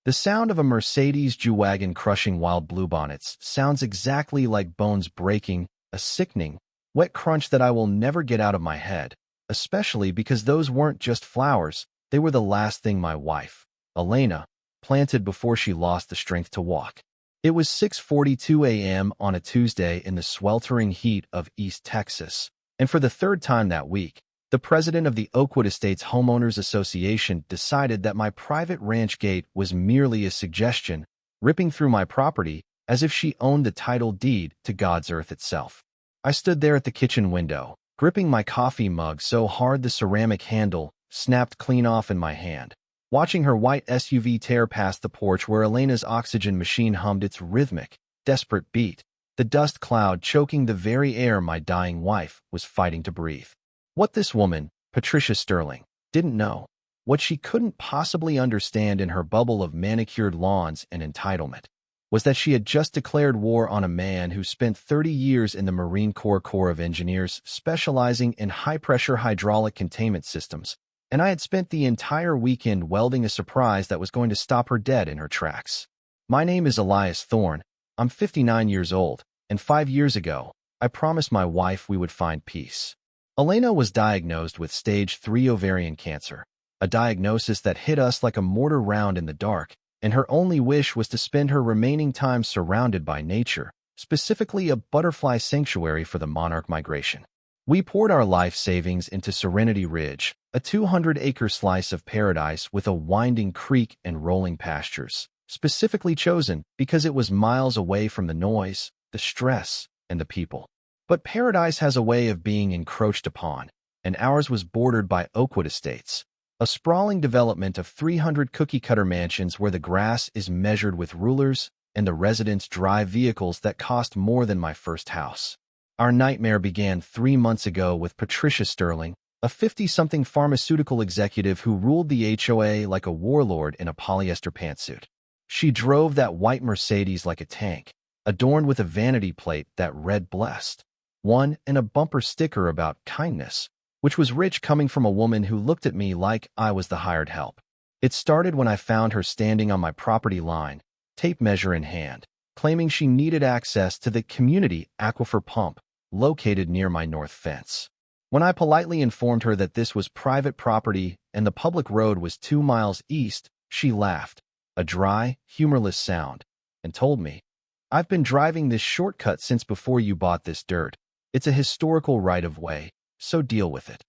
The sound of a Mercedes G-Wagon crushing wild bluebonnets sounds exactly like bones breaking, a sickening, wet crunch that I will never get out of my head, especially because those weren't just flowers, they were the last thing my wife, Elena, planted before she lost the strength to walk. It was 6:42 a.m. on a Tuesday in the sweltering heat of East Texas, and for the third time that week, the president of the Oakwood Estates Homeowners Association decided that my private ranch gate was merely a suggestion, ripping through my property as if she owned the title deed to God's earth itself. I stood there at the kitchen window, gripping my coffee mug so hard the ceramic handle snapped clean off in my hand, watching her white SUV tear past the porch where Elena's oxygen machine hummed its rhythmic, desperate beat, the dust cloud choking the very air my dying wife was fighting to breathe. What this woman, Patricia Sterling, didn't know, what she couldn't possibly understand in her bubble of manicured lawns and entitlement, was that she had just declared war on a man who spent 30 years in the Marine Corps of Engineers specializing in high-pressure hydraulic containment systems, and I had spent the entire weekend welding a surprise that was going to stop her dead in her tracks. My name is Elias Thorne. I'm 59 years old, and 5 years ago, I promised my wife we would find peace. Elena was diagnosed with stage 3 ovarian cancer, a diagnosis that hit us like a mortar round in the dark, and her only wish was to spend her remaining time surrounded by nature, specifically a butterfly sanctuary for the monarch migration. We poured our life savings into Serenity Ridge, a 200-acre slice of paradise with a winding creek and rolling pastures, specifically chosen because it was miles away from the noise, the stress, and the people. But paradise has a way of being encroached upon, and ours was bordered by Oakwood Estates, a sprawling development of 300 cookie-cutter mansions where the grass is measured with rulers and the residents drive vehicles that cost more than my first house. Our nightmare began 3 months ago with Patricia Sterling, a 50-something pharmaceutical executive who ruled the HOA like a warlord in a polyester pantsuit. She drove that white Mercedes like a tank, adorned with a vanity plate that read "Blessed," one and a bumper sticker about kindness, which was rich coming from a woman who looked at me like I was the hired help. It started when I found her standing on my property line, tape measure in hand, claiming she needed access to the community aquifer pump located near my north fence. When I politely informed her that this was private property and the public road was 2 miles east, she laughed, a dry, humorless sound, and told me, "I've been driving this shortcut since before you bought this dirt. It's a historical right-of-way, so deal with it."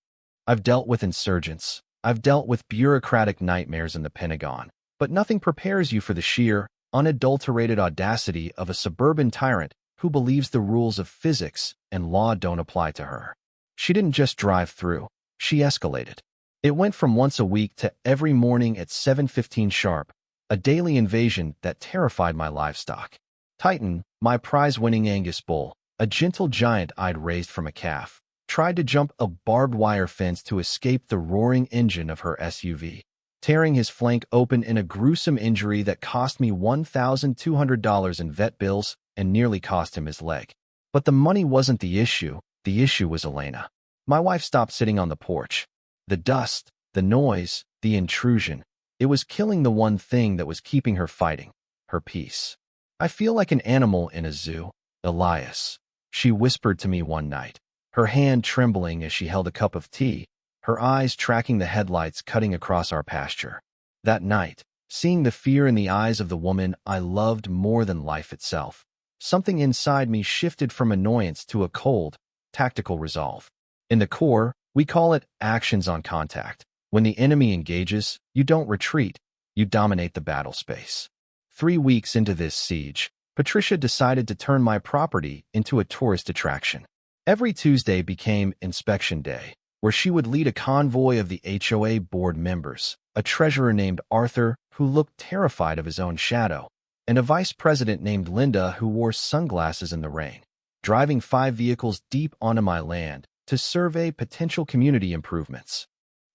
I've dealt with insurgents. I've dealt with bureaucratic nightmares in the Pentagon, but nothing prepares you for the sheer, unadulterated audacity of a suburban tyrant who believes the rules of physics and law don't apply to her. She didn't just drive through, she escalated. It went from once a week to every morning at 7:15 sharp, a daily invasion that terrified my livestock. Titan, my prize-winning Angus bull, a gentle giant I'd raised from a calf, tried to jump a barbed wire fence to escape the roaring engine of her SUV, tearing his flank open in a gruesome injury that cost me $1,200 in vet bills and nearly cost him his leg. But the money wasn't the issue was Elena. My wife stopped sitting on the porch. The dust, the noise, the intrusion, it was killing the one thing that was keeping her fighting, her peace. "I feel like an animal in a zoo, Elias," she whispered to me one night, her hand trembling as she held a cup of tea, her eyes tracking the headlights cutting across our pasture. That night, seeing the fear in the eyes of the woman I loved more than life itself, something inside me shifted from annoyance to a cold, tactical resolve. In the Corps, we call it actions on contact. When the enemy engages, you don't retreat, you dominate the battle space. 3 weeks into this siege, Patricia decided to turn my property into a tourist attraction. Every Tuesday became inspection day, where she would lead a convoy of the HOA board members, a treasurer named Arthur who looked terrified of his own shadow, and a vice president named Linda who wore sunglasses in the rain, driving 5 vehicles deep onto my land to survey potential community improvements.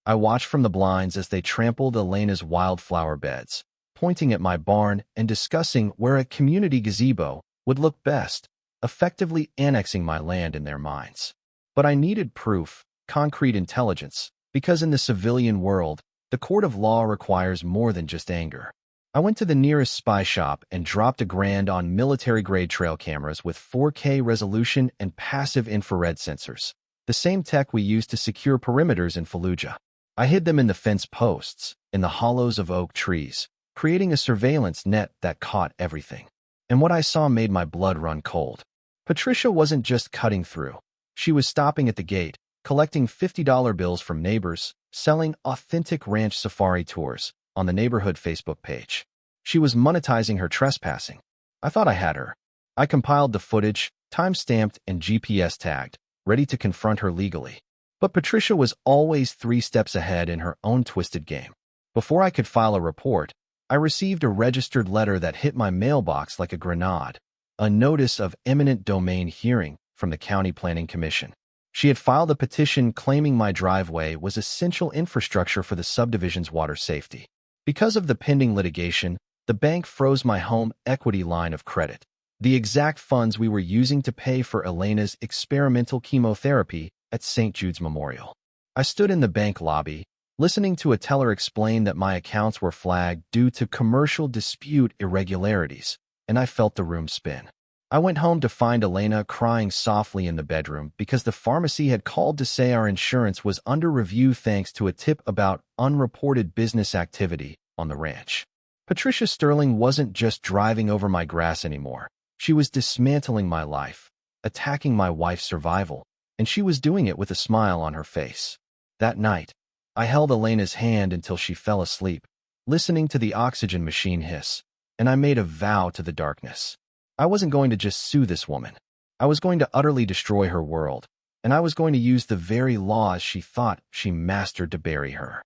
I watched from the blinds as they trampled Elena's wildflower beds, pointing at my barn and discussing where a community gazebo would look best, effectively annexing my land in their minds. But I needed proof, concrete intelligence, because in the civilian world, the court of law requires more than just anger. I went to the nearest spy shop and dropped $1,000 on military-grade trail cameras with 4K resolution and passive infrared sensors, the same tech we used to secure perimeters in Fallujah. I hid them in the fence posts, in the hollows of oak trees, creating a surveillance net that caught everything. And what I saw made my blood run cold. Patricia wasn't just cutting through. She was stopping at the gate, collecting $50 bills from neighbors, selling authentic ranch safari tours on the neighborhood Facebook page. She was monetizing her trespassing. I thought I had her. I compiled the footage, time-stamped and GPS tagged, ready to confront her legally. But Patricia was always 3 steps ahead in her own twisted game. Before I could file a report, I received a registered letter that hit my mailbox like a grenade, a notice of eminent domain hearing from the County Planning Commission. She had filed a petition claiming my driveway was essential infrastructure for the subdivision's water safety. Because of the pending litigation, the bank froze my home equity line of credit, the exact funds we were using to pay for Elena's experimental chemotherapy at St. Jude's Memorial. I stood in the bank lobby, listening to a teller explain that my accounts were flagged due to commercial dispute irregularities, and I felt the room spin. I went home to find Elena crying softly in the bedroom because the pharmacy had called to say our insurance was under review thanks to a tip about unreported business activity on the ranch. Patricia Sterling wasn't just driving over my grass anymore. She was dismantling my life, attacking my wife's survival, and she was doing it with a smile on her face. That night, I held Elena's hand until she fell asleep, listening to the oxygen machine hiss, and I made a vow to the darkness. I wasn't going to just sue this woman. I was going to utterly destroy her world, and I was going to use the very laws she thought she mastered to bury her.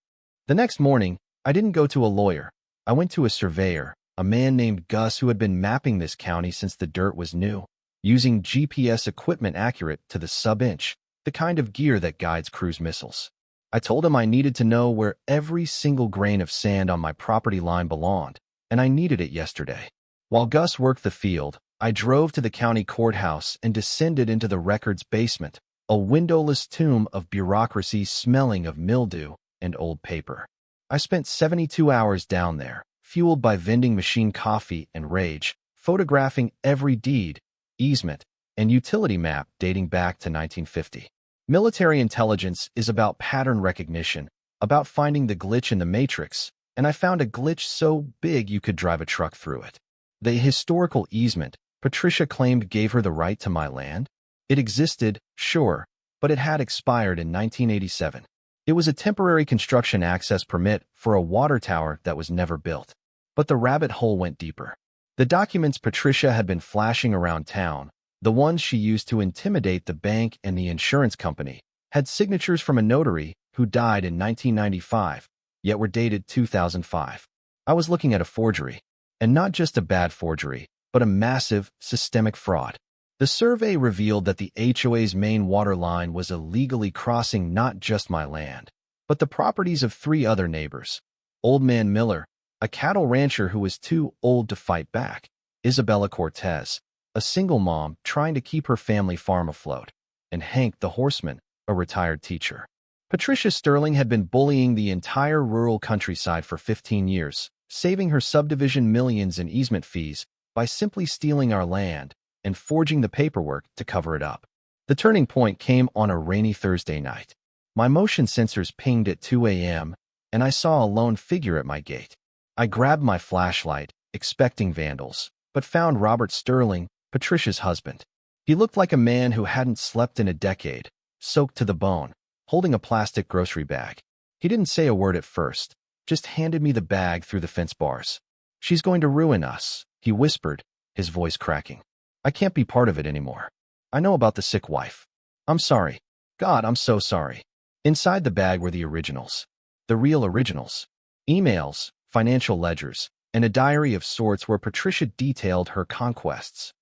The next morning, I didn't go to a lawyer. I went to a surveyor, a man named Gus who had been mapping this county since the dirt was new, using GPS equipment accurate to the sub-inch, the kind of gear that guides cruise missiles. I told him I needed to know where every single grain of sand on my property line belonged, and I needed it yesterday. While Gus worked the field, I drove to the county courthouse and descended into the records basement, a windowless tomb of bureaucracy smelling of mildew and old paper. I spent 72 hours down there, fueled by vending machine coffee and rage, photographing every deed, easement, and utility map dating back to 1950. Military intelligence is about pattern recognition, about finding the glitch in the matrix, and I found a glitch so big you could drive a truck through it. The historical easement Patricia claimed gave her the right to my land. It existed, sure, but it had expired in 1987. It was a temporary construction access permit for a water tower that was never built. But the rabbit hole went deeper. The documents Patricia had been flashing around town, the ones she used to intimidate the bank and the insurance company, had signatures from a notary who died in 1995, yet were dated 2005. I was looking at a forgery, and not just a bad forgery, but a massive, systemic fraud. The survey revealed that the HOA's main water line was illegally crossing not just my land, but the properties of 3 other neighbors. Old Man Miller, a cattle rancher who was too old to fight back, Isabella Cortez, a single mom trying to keep her family farm afloat, and Hank the Horseman, a retired teacher. Patricia Sterling had been bullying the entire rural countryside for 15 years, saving her subdivision millions in easement fees by simply stealing our land and forging the paperwork to cover it up. The turning point came on a rainy Thursday night. My motion sensors pinged at 2 a.m., and I saw a lone figure at my gate. I grabbed my flashlight, expecting vandals, but found Robert Sterling, Patricia's husband. He looked like a man who hadn't slept in a decade, soaked to the bone, holding a plastic grocery bag. He didn't say a word at first, just handed me the bag through the fence bars. "She's going to ruin us," he whispered, his voice cracking. "I can't be part of it anymore. I know about the sick wife. I'm sorry. God, I'm so sorry." Inside the bag were the originals. The real originals. Emails, financial ledgers, and a diary of sorts where Patricia detailed her conquests.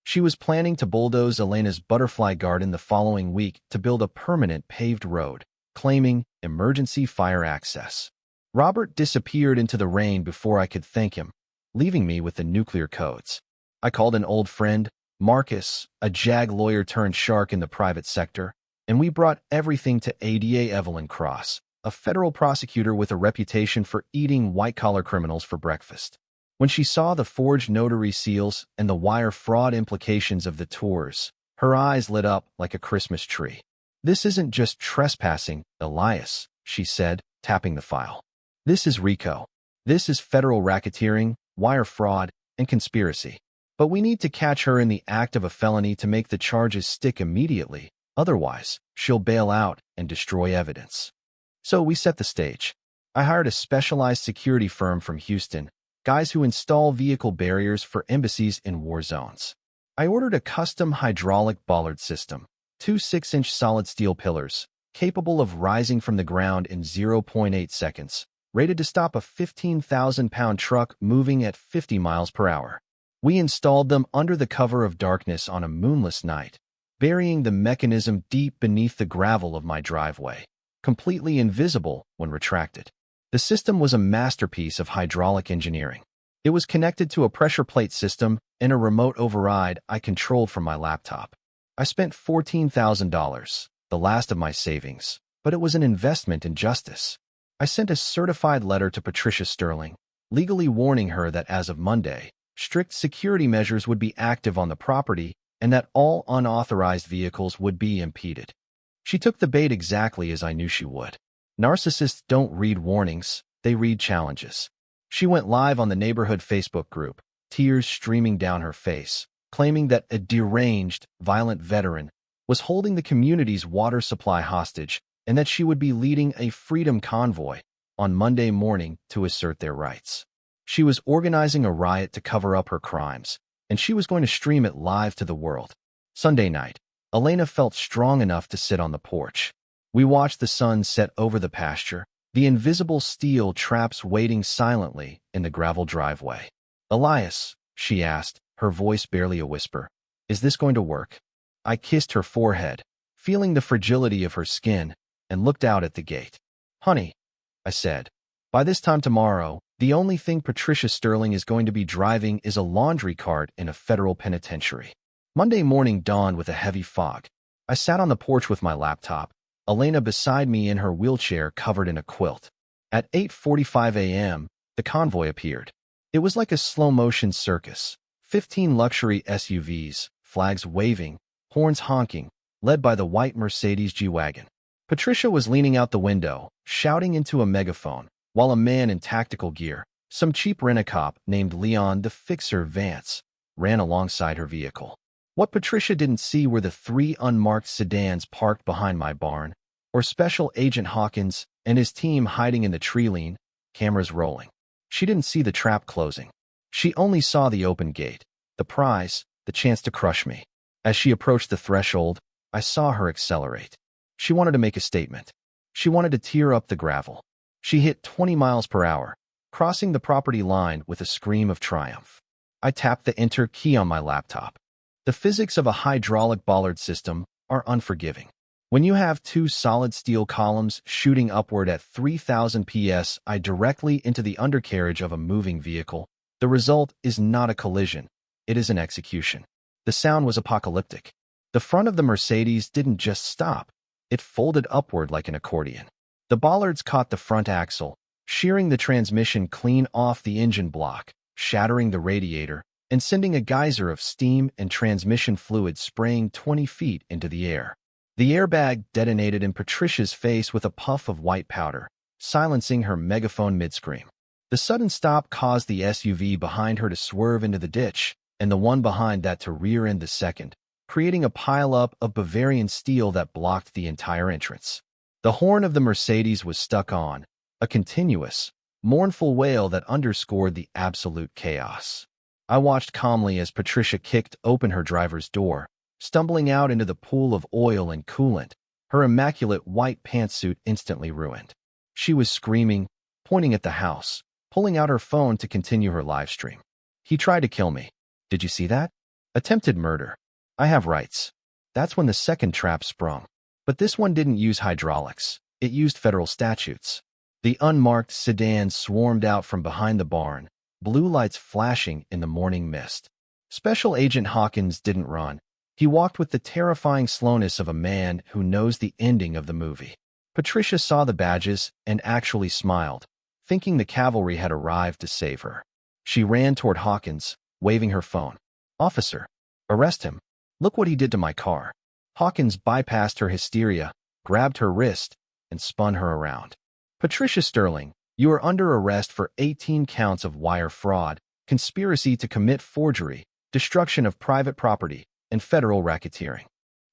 She was planning to bulldoze Elena's butterfly garden the following week to build a permanent paved road, claiming emergency fire access. Robert disappeared into the rain before I could thank him, leaving me with the nuclear codes. I called an old friend, Marcus, a JAG lawyer turned shark in the private sector, and we brought everything to ADA Evelyn Cross, a federal prosecutor with a reputation for eating white-collar criminals for breakfast. When she saw the forged notary seals and the wire fraud implications of the tours, her eyes lit up like a Christmas tree. "This isn't just trespassing, Elias," she said, tapping the file. "This is RICO. This is federal racketeering, wire fraud, and conspiracy. But we need to catch her in the act of a felony to make the charges stick immediately. Otherwise, she'll bail out and destroy evidence." So we set the stage. I hired a specialized security firm from Houston, guys who install vehicle barriers for embassies in war zones. I ordered a custom hydraulic bollard system, two 6-inch solid steel pillars, capable of rising from the ground in 0.8 seconds, rated to stop a 15,000-pound truck moving at 50 miles per hour. We installed them under the cover of darkness on a moonless night, burying the mechanism deep beneath the gravel of my driveway, completely invisible when retracted. The system was a masterpiece of hydraulic engineering. It was connected to a pressure plate system and a remote override I controlled from my laptop. I spent $14,000, the last of my savings, but it was an investment in justice. I sent a certified letter to Patricia Sterling, legally warning her that as of Monday, strict security measures would be active on the property and that all unauthorized vehicles would be impeded. She took the bait exactly as I knew she would. Narcissists don't read warnings, they read challenges. She went live on the neighborhood Facebook group, tears streaming down her face, claiming that a deranged, violent veteran was holding the community's water supply hostage and that she would be leading a freedom convoy on Monday morning to assert their rights. She was organizing a riot to cover up her crimes, and she was going to stream it live to the world. Sunday night, Elena felt strong enough to sit on the porch. We watched the sun set over the pasture, the invisible steel traps waiting silently in the gravel driveway. "Elias," she asked, her voice barely a whisper, "is this going to work?" I kissed her forehead, feeling the fragility of her skin, and looked out at the gate. "Honey," I said, "by this time tomorrow, the only thing Patricia Sterling is going to be driving is a laundry cart in a federal penitentiary." Monday morning dawned with a heavy fog. I sat on the porch with my laptop, Elena beside me in her wheelchair covered in a quilt. At 8:45 a.m., the convoy appeared. It was like a slow-motion circus. 15 luxury SUVs, flags waving, horns honking, led by the white Mercedes G-Wagon. Patricia was leaning out the window, shouting into a megaphone, while a man in tactical gear, some cheap rent-a-cop named Leon the Fixer Vance, ran alongside her vehicle. What Patricia didn't see were the 3 unmarked sedans parked behind my barn, or Special Agent Hawkins and his team hiding in the tree line, cameras rolling. She didn't see the trap closing. She only saw the open gate, the prize, the chance to crush me. As she approached the threshold, I saw her accelerate. She wanted to make a statement. She wanted to tear up the gravel. She hit 20 miles per hour, crossing the property line with a scream of triumph. I tapped the enter key on my laptop. The physics of a hydraulic bollard system are unforgiving. When you have 2 solid steel columns shooting upward at 3,000 psi directly into the undercarriage of a moving vehicle, the result is not a collision, it is an execution. The sound was apocalyptic. The front of the Mercedes didn't just stop, it folded upward like an accordion. The bollards caught the front axle, shearing the transmission clean off the engine block, shattering the radiator, and sending a geyser of steam and transmission fluid spraying 20 feet into the air. The airbag detonated in Patricia's face with a puff of white powder, silencing her megaphone mid-scream. The sudden stop caused the SUV behind her to swerve into the ditch, and the one behind that to rear-end the second, creating a pile-up of Bavarian steel that blocked the entire entrance. The horn of the Mercedes was stuck on, a continuous, mournful wail that underscored the absolute chaos. I watched calmly as Patricia kicked open her driver's door, stumbling out into the pool of oil and coolant, her immaculate white pantsuit instantly ruined. She was screaming, pointing at the house, pulling out her phone to continue her live stream. "He tried to kill me. Did you see that? Attempted murder. I have rights." That's when the second trap sprung. But this one didn't use hydraulics. It used federal statutes. The unmarked sedan swarmed out from behind the barn, blue lights flashing in the morning mist. Special Agent Hawkins didn't run. He walked with the terrifying slowness of a man who knows the ending of the movie. Patricia saw the badges and actually smiled, thinking the cavalry had arrived to save her. She ran toward Hawkins, waving her phone. "Officer, arrest him. Look what he did to my car." Hawkins bypassed her hysteria, grabbed her wrist, and spun her around. "Patricia Sterling, you are under arrest for 18 counts of wire fraud, conspiracy to commit forgery, destruction of private property, and federal racketeering."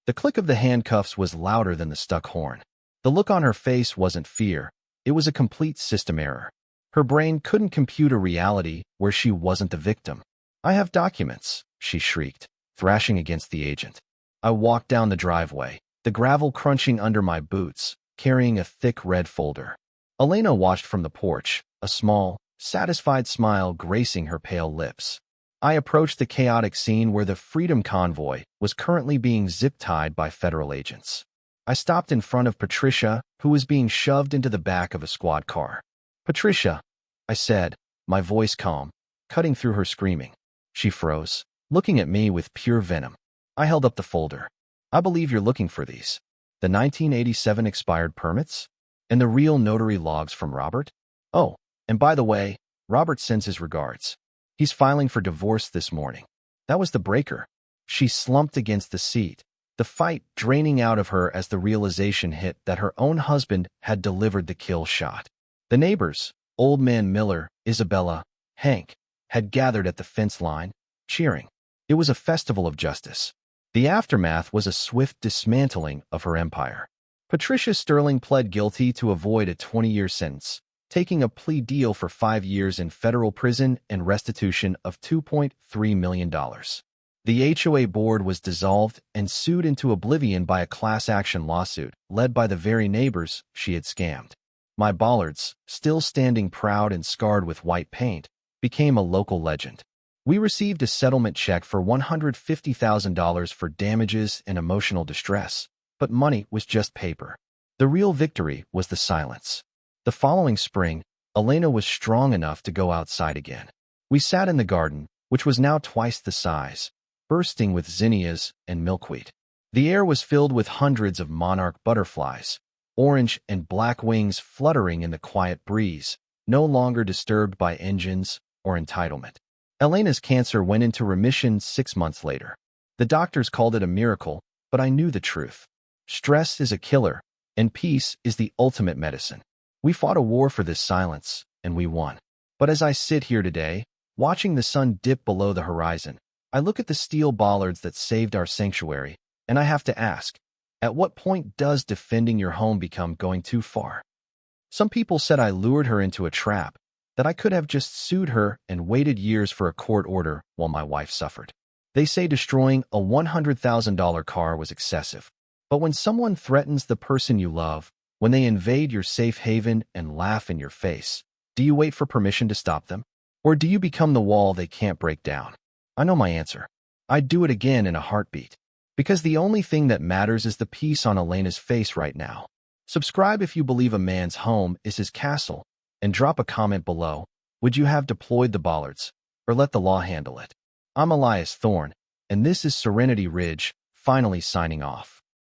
The click of the handcuffs was louder than the stuck horn. The look on her face wasn't fear. It was a complete system error. Her brain couldn't compute a reality where she wasn't the victim. "I have documents," she shrieked, thrashing against the agent. I walked down the driveway, the gravel crunching under my boots, carrying a thick red folder. Elena watched from the porch, a small, satisfied smile gracing her pale lips. I approached the chaotic scene where the Freedom Convoy was currently being zip-tied by federal agents. I stopped in front of Patricia, who was being shoved into the back of a squad car. "Patricia," I said, my voice calm, cutting through her screaming. She froze, looking at me with pure venom. I held up the folder. "I believe you're looking for these. The 1987 expired permits? And the real notary logs from Robert? Oh, and by the way, Robert sends his regards. He's filing for divorce this morning." That was the breaker. She slumped against the seat, the fight draining out of her as the realization hit that her own husband had delivered the kill shot. The neighbors, Old Man Miller, Isabella, Hank, had gathered at the fence line, cheering. It was a festival of justice. The aftermath was a swift dismantling of her empire. Patricia Sterling pled guilty to avoid a 20-year sentence, taking a plea deal for 5 years in federal prison and restitution of $2.3 million. The HOA board was dissolved and sued into oblivion by a class-action lawsuit led by the very neighbors she had scammed. My Bollards, still standing proud and scarred with white paint, became a local legend. We received a settlement check for $150,000 for damages and emotional distress, but money was just paper. The real victory was the silence. The following spring, Elena was strong enough to go outside again. We sat in the garden, which was now twice the size, bursting with zinnias and milkweed. The air was filled with hundreds of monarch butterflies, orange and black wings fluttering in the quiet breeze, no longer disturbed by engines or entitlement. Elena's cancer went into remission 6 months later. The doctors called it a miracle, but I knew the truth. Stress is a killer, and peace is the ultimate medicine. We fought a war for this silence, and we won. But as I sit here today, watching the sun dip below the horizon, I look at the steel bollards that saved our sanctuary, and I have to ask, at what point does defending your home become going too far? Some people said I lured her into a trap, that I could have just sued her and waited years for a court order while my wife suffered. They say destroying a $100,000 car was excessive. But when someone threatens the person you love, when they invade your safe haven and laugh in your face, do you wait for permission to stop them? Or do you become the wall they can't break down? I know my answer. I'd do it again in a heartbeat. Because the only thing that matters is the peace on Elena's face right now. Subscribe if you believe a man's home is his castle, and drop a comment below. Would you have deployed the Bollards, or let the law handle it? I'm Elias Thorne, and this is Serenity Ridge, finally signing off.